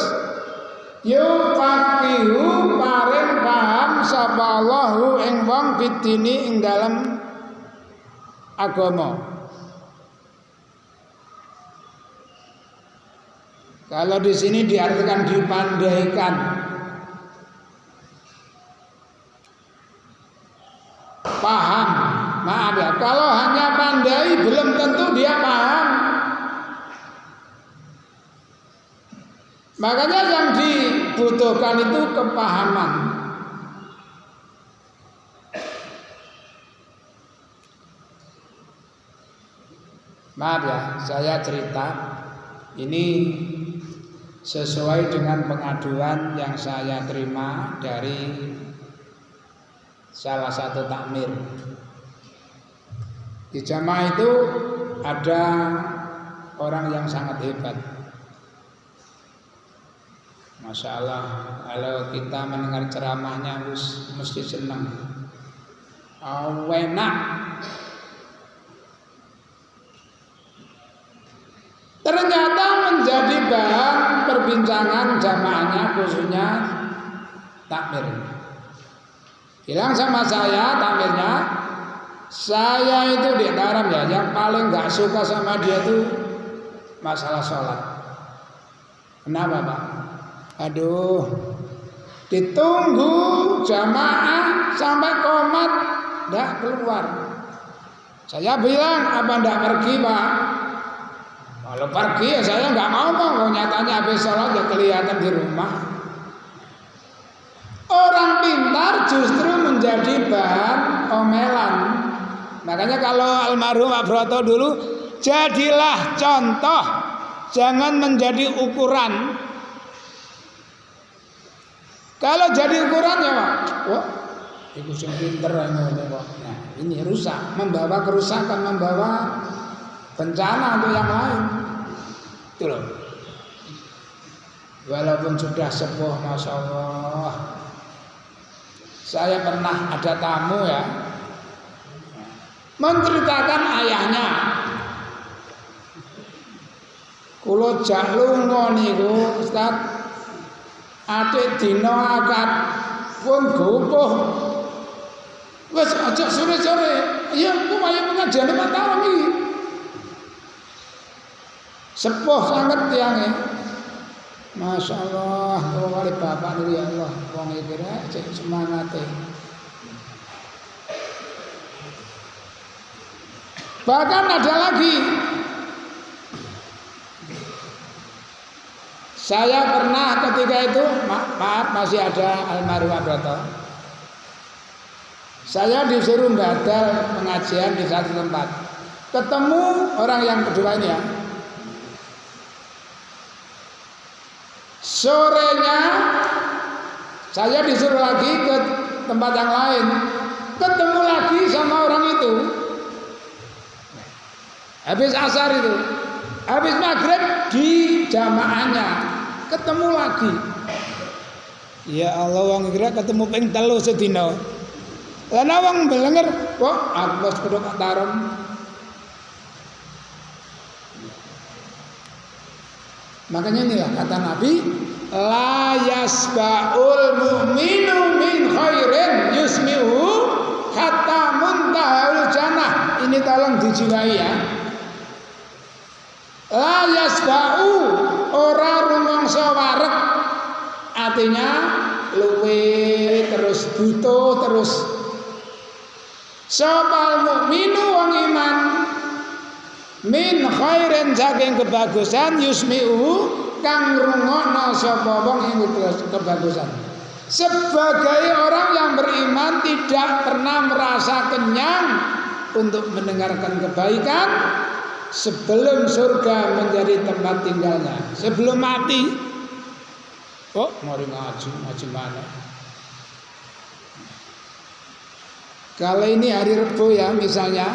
yufaqihu paring paham sapa Allahu ing wong bidini ing dalem agama. Kalau di sini diartikan dipandaikan. Paham. Maaf ya, kalau hanya pandai belum tentu dia paham. Makanya yang dibutuhkan itu kepahaman. Maaf ya, saya cerita ini sesuai dengan pengaduan yang saya terima dari salah satu takmir. Di jamaah itu ada orang yang sangat hebat. Masya Allah, kalau kita mendengar ceramahnya mesti senang. Enak. Ternyata menjadi bahan perbincangan jamaahnya, khususnya takmir. Bilang sama saya takmirnya, saya itu di Taram ya, yang paling gak suka sama dia itu masalah sholat. Kenapa Pak? Aduh, ditunggu jamaah sampai qomat gak keluar. Saya bilang, apa ndak pergi Pak? Kalau pergi ya saya nggak mau kok, nyatanya habis sholat ya kelihatan di rumah. Orang pintar justru menjadi bahan omelan. Makanya kalau almarhum Pak Broto dulu, jadilah contoh, jangan menjadi ukuran. Kalau jadi ukurannya Pak, wah, itu yang pinter ini kok. Nah, ini rusak, membawa kerusakan, membawa bencana untuk yang lain. Itu loh. Walaupun sudah sepuh, Masya Allah. Saya pernah ada tamu ya, menceritakan ayahnya. Kulo jak lunga niku Ustaz, adik dina akad pun gopoh. Wes aja sore-sore, iya kumaya pengajian Mataram iki. Sepuh sangat tiangnya. Masya Allah, kalau kali bapak ini ya Allah, wong iki cek semangate. Bahkan ada lagi, saya pernah ketika itu, maaf masih ada almarhum Broto. Saya disuruh badal pengajian di satu tempat. Ketemu orang yang kedua ini ya. Sorenya saya disuruh lagi ke tempat yang lain, ketemu lagi sama orang itu. Habis asar itu, habis maghrib di jamaahnya, ketemu lagi. Ya Allah, wong kira ketemu ping 3 sedina. Lan wong belenger, kok aku wis kudu Mataram. Makanya inilah kata Nabi, la yasba'ul mu'minu min khairin yusmi'u hatta muntahul jannah. Ini tolong dijiwai ya. La yasba'u, ora rumangsa wareg. Artinya luwe terus butuh terus. Sopal mu'minu wong iman min khairin saking kebagusan yusmi'u kang ngrungokno sapa wong ing kebagusan. Sebagai orang yang beriman tidak pernah merasa kenyang untuk mendengarkan kebaikan sebelum surga menjadi tempat tinggalnya. Sebelum mati, oh mari ngaji mana? Kalau ini hari Rebo ya misalnya,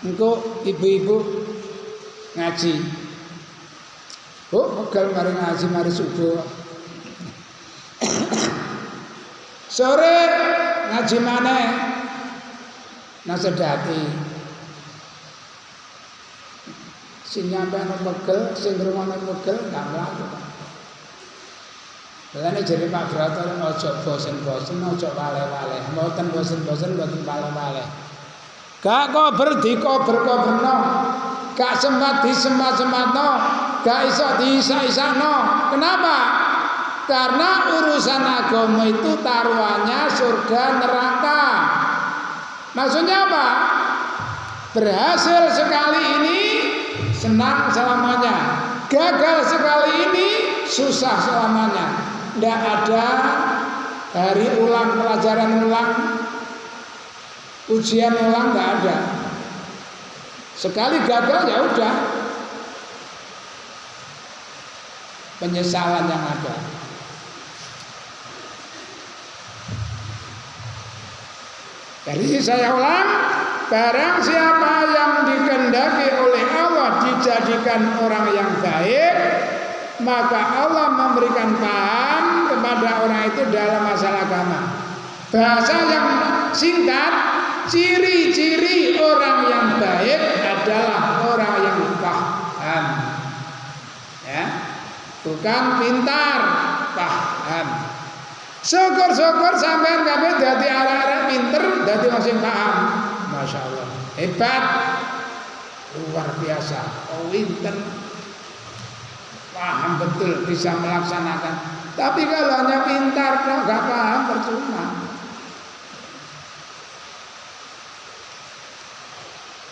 engkau ibu-ibu ngaji, oh megal mari ngaji mari subuh. Sore ngaji mana? Nasedati. Sing nyampe nang pegel, sing ngrungokno pegel gak mlaku. Lane jare Pak Broto ojo bosen-bosen, ojo wale-wale. Mboten bosen-bosen, mboten wale-wale. Gak kober dikober-koberno. Gak sempat disempat-sempatno, gak iso diisa-isakno. Kenapa? Karena urusan agama itu taruhannya surga neraka. Maksudnya apa? Berhasil sekali ini senang selamanya, gagal sekali ini susah selamanya. Tidak ada hari ulang, pelajaran ulang, ujian ulang, tidak ada. Sekali gagal ya udah, penyesalan yang ada. Jadi saya ulang, barang siapa yang dikehendaki oleh Allah dijadikan orang yang baik, maka Allah memberikan paham kepada orang itu dalam masalah agama. Bahasa yang singkat, ciri-ciri orang yang baik adalah orang yang paham. Ya, bukan pintar, paham. Syukur-syukur sampean kabeh dadi arek-arek pinter, dadi wong sing paham. Masya Allah, hebat, luar biasa, pinter, paham betul, bisa melaksanakan. Tapi kalau hanya pintar, nggak paham, percuma.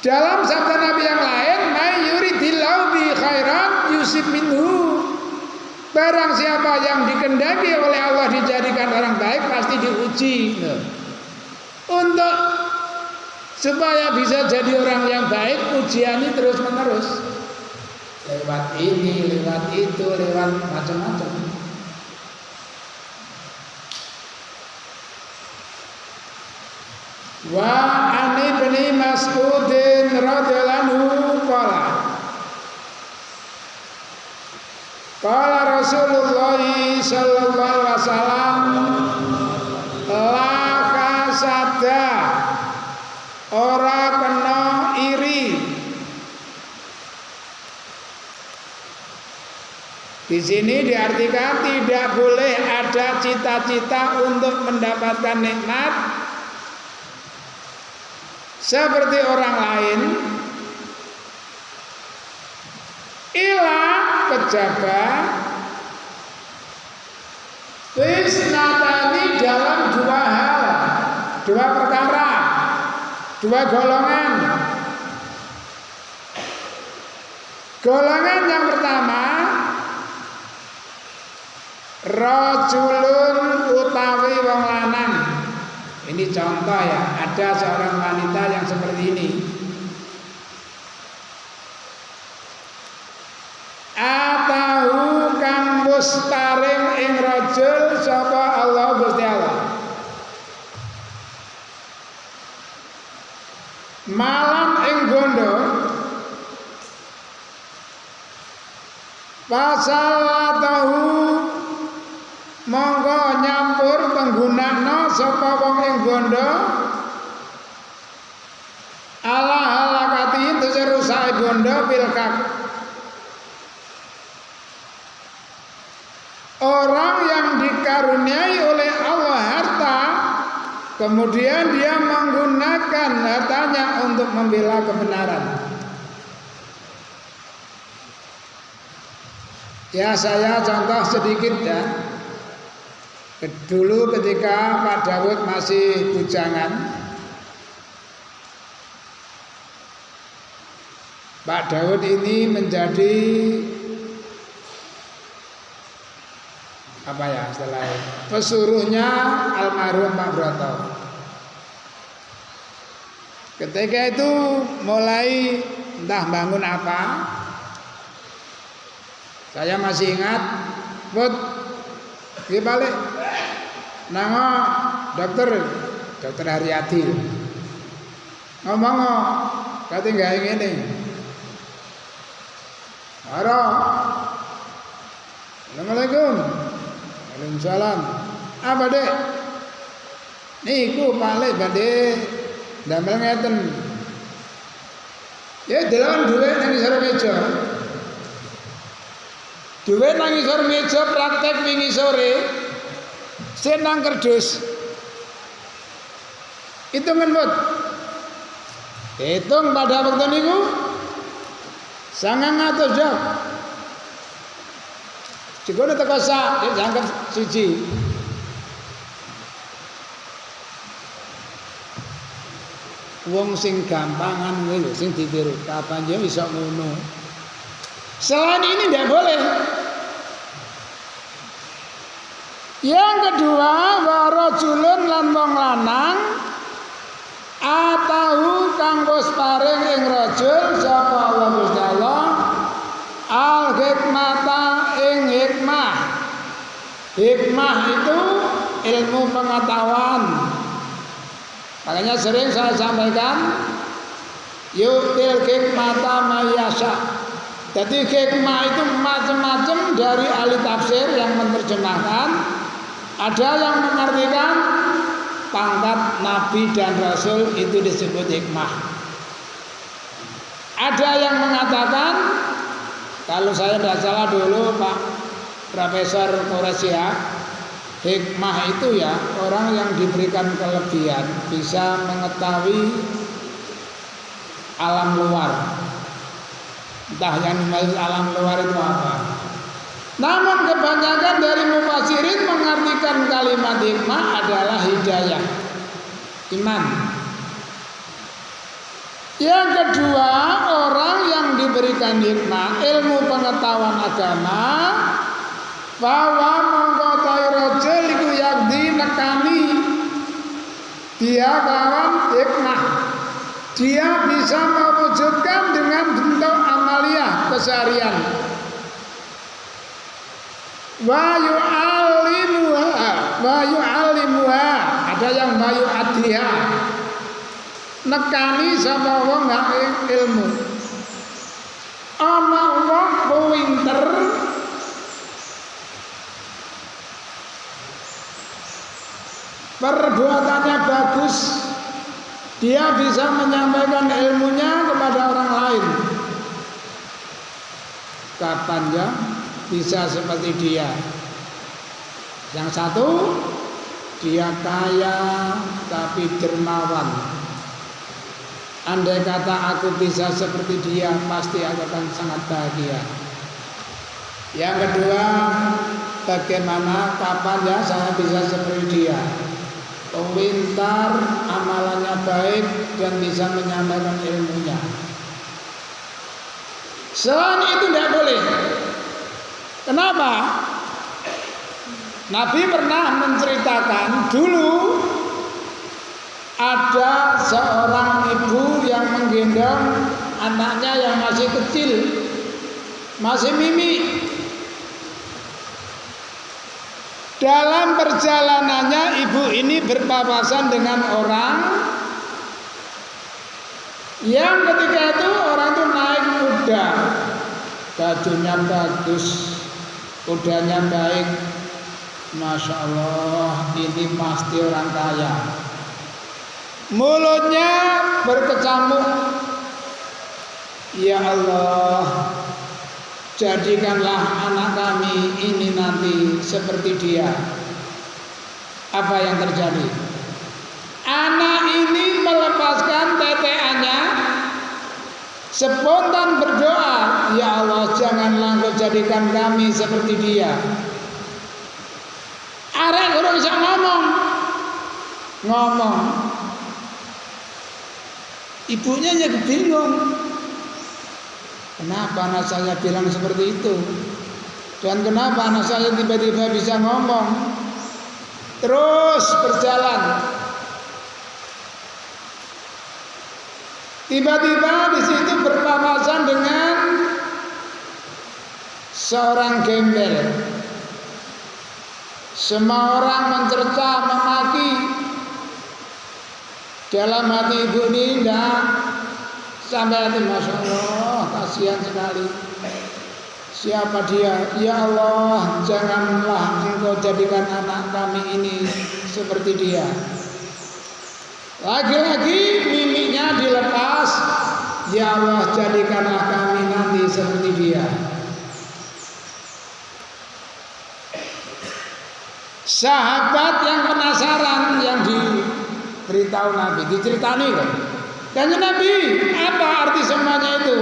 Dalam sabda Nabi yang lain, may yuridillahu bi khairan yusib minhu. Barang siapa yang dikehendaki oleh Allah dijadikan orang baik pasti diuji. Untuk supaya bisa jadi orang yang baik, ujian ini terus menerus. Lewat ini, lewat itu, lewat macam-macam. Wa an Ibnu Mas'udin radhiyallahu anhu qala Rasulullah sallallahu alaihi wasallam la kasada, ora kena iri. Di sini diartikan tidak boleh ada cita-cita untuk mendapatkan nikmat seperti orang lain, ila kejaba wisnatani dalam dua hal, dua perkara, dua golongan. Golongan yang pertama, rajulun utawi wong lanang. Ini contoh ya, ada seorang wanita yang seperti ini. Atahu kang mustaring ing rajul sapa Allah Gusti Allah. Malam ing bondo fasalatahu monggo nyampur penggunakno sapa wong ing bondo ala halakati itu rusak bondo pilkak. Orang yang dikaruniai oleh Allah harta, kemudian dia menggunakan hartanya untuk membela kebenaran. Ya, saya contoh sedikit ya. Dulu ketika Pak Daud masih bujangan, Pak Daud ini menjadi apa ya setelah pesuruhnya almarhum Pak Broto. Ketika itu mulai entah bangun apa, saya masih ingat, Put, iki balik, nango dokter Haryati, ngomong kata nggak ini, halo, assalamualaikum, waalaikumsalam, apa dek, niku balik badhe damel ngeten, ya delawan duit nang isor meja. Duwe nang isor meja praktek wingi sore senang kerdus. Hitungan Bud. Hitung pada waktu niku 900 jam. Jikono teko sak jangkep siji. Wong sing gampangan kuwi lho sing ditiru. Kapan yo iso ngono. Selain ini tidak boleh. Yang kedua, warajulun lan wong lanang atahu kang wis paring ing rajul sapa Allah Gusti Allah al hikmata ing hikmah. Hikmah itu ilmu pengetahuan. Makanya sering saya sampaikan yu'til hikmata mayasa. Jadi hikmah itu macam-macam dari ahli tafsir yang menerjemahkan. Ada yang mengartikan pangkat nabi dan rasul itu disebut hikmah. Ada yang mengatakan, kalau saya tidak salah dulu Pak Profesor Koresia, hikmah itu ya orang yang diberikan kelebihan bisa mengetahui alam luar. Entah yang dimaksud alam luar itu apa. Namun kebanyakan dari mufassirin mengartikan kalimat hikmah adalah hidayah, iman. Yang kedua, orang yang diberikan hikmah, ilmu pengetahuan agama, bahwa mengkotai rojul iku yakdi nekani dia kawan hikmah. Dia bisa mewujudkan dengan bentuk amalia keseharian. Wa yu'allimuha, ada yang wa yu'addiha. Nekani sama wong gak ilmu. Ana wong pinter perbuatannya bagus. Dia bisa menyampaikan ilmunya kepada orang lain. Kapan ya bisa seperti dia? Yang satu, dia kaya tapi dermawan. Andai kata aku bisa seperti dia, pasti aku akan sangat bahagia. Yang kedua, bagaimana kapan ya saya bisa seperti dia? Pintar, amalannya baik dan bisa menyampaikan ilmunya. Selain itu tidak boleh. Kenapa? Nabi pernah menceritakan dulu ada seorang ibu yang menggendong anaknya yang masih kecil, masih mimi. Dalam perjalanannya ibu ini berpapasan dengan orang yang ketika itu orang itu naik kuda, bajunya bagus, kudanya baik, masya Allah ini pasti orang kaya. Mulutnya berkecamuk, ya Allah, jadikanlah anak kami ini nanti seperti dia. Apa yang terjadi? Anak ini melepaskan teteannya, spontan berdoa, ya Allah janganlah Engkau jadikan kami seperti dia. Arek guru bisa ngomong. Ibunya jadi bingung. Kenapa anak saya bilang seperti itu? Dan kenapa anak saya tiba-tiba bisa ngomong? Terus berjalan. Tiba-tiba di situ berpapasan dengan seorang gembel. Semua orang mencerca, memaki. Dalam hati ibu ini tidak sampai hati, Masya Allah, kasihan sekali. Siapa dia? Ya Allah, janganlah Engkau jadikan anak kami ini seperti dia. Lagi-lagi mimiknya dilepas. Ya Allah, jadikanlah kami nanti seperti dia. Sahabat yang penasaran, yang diberitahu Nabi, diceritani kan? Tanya Nabi, apa arti semuanya itu?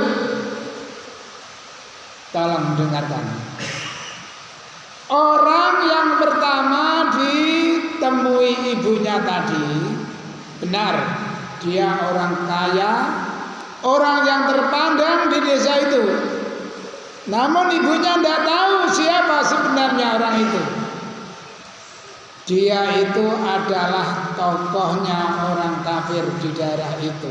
Tolong dengarkan. Orang yang pertama ditemui ibunya tadi, benar, dia orang kaya, orang yang terpandang di desa itu. Namun ibunya tidak tahu siapa sebenarnya orang itu. Dia itu adalah tokohnya orang kafir di daerah itu.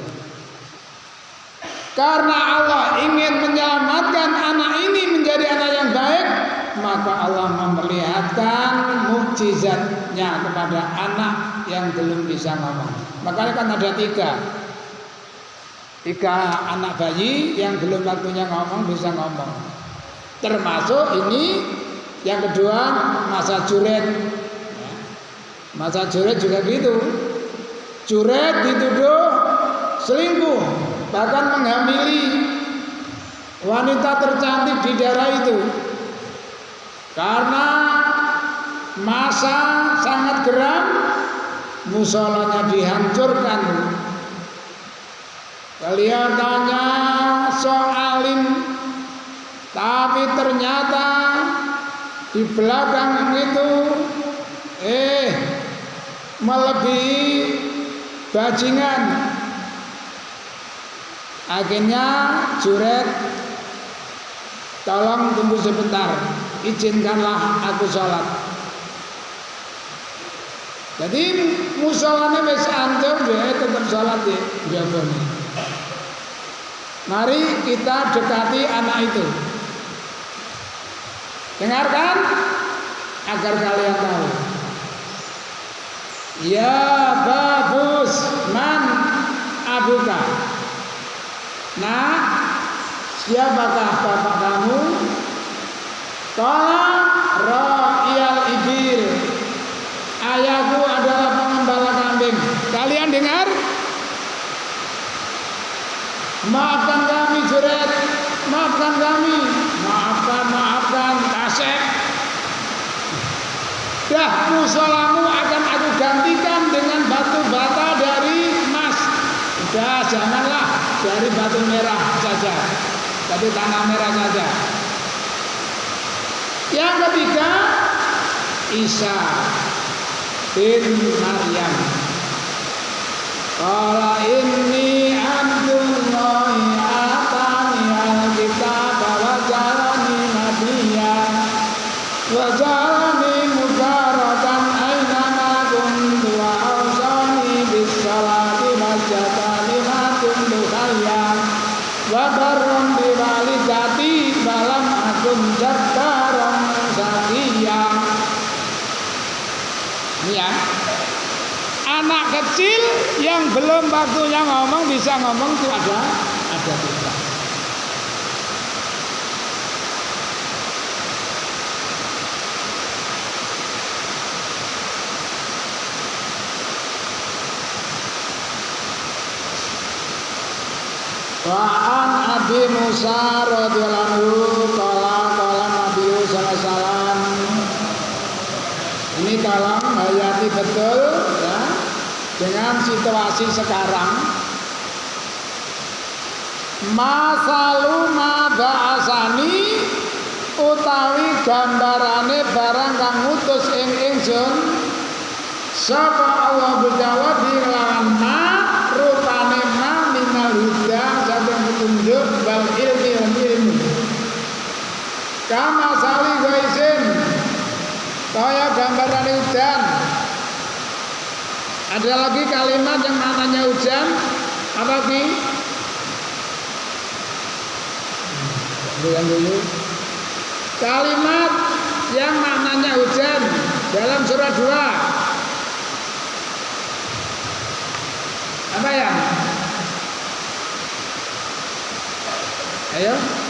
Karena Allah ingin menyelamatkan anak ini menjadi anak yang baik, maka Allah memperlihatkan mukjizatnya kepada anak yang belum bisa ngomong. Makanya kan ada tiga anak bayi yang belum waktunya ngomong bisa ngomong. Termasuk ini yang kedua, masa Juret. Masa Juret juga gitu. Juret dituduh selingkuh, bahkan menghamili wanita tercantik di daerah itu. Karena masa sangat geram, musolanya dihancurkan. Kelihatannya soalim, tapi ternyata di belakang itu melebihi bajingan. Akhirnya Juret, tolong tunggu sebentar, izinkanlah aku sholat. Jadi musolanya wis hancur, dia tetap sholat di jabone. Mari kita dekati anak itu. Dengarkan agar kalian tahu. Ya bagus, man abuka. Nah, siapakah bapak kamu? Qala ra'iyal ibil. Ayahku adalah pengembala kambing. Kalian dengar? Maafkan kami Juret, maafkan kami. Maafkan Kasep. Dah, musolamu akan aku gantikan dengan batu bata dari emas. Udah, janganlah dari batu merah saja, tapi tanah merah saja. Yang ketiga, Isa bin Maryam. Qala inni abdullahi atani al-kitaba wa ja'alani nabiyyan wa ja'alani mubarakan aina ma kuntu wa awsani bis salati waz zakati ma kuntu hayyan wa barran bi walidati wa lam akun jabbaran shaqiyya. Ini ya, anak kecil yang belum waktunya ngomong bisa ngomong itu ada tiga. Wa'an Abi Musa radhiyallahu anhu qala Nabi sallallahu alaihi wasallam. Ini tolong hayati betul ya, dengan situasi sekarang. Masalu ma ba'asani utawi gambarane barang kang ngutus ing ingsun sapa Allah berjawab lawan ma rupane ma minal huda saben petunjuk bal ilmi. Kama sali gambaran hujan. Ada lagi kalimat yang maknanya hujan. Apa lagi? Dulu. Kalimat yang maknanya hujan dalam surah 2. Apa ya? Ayo.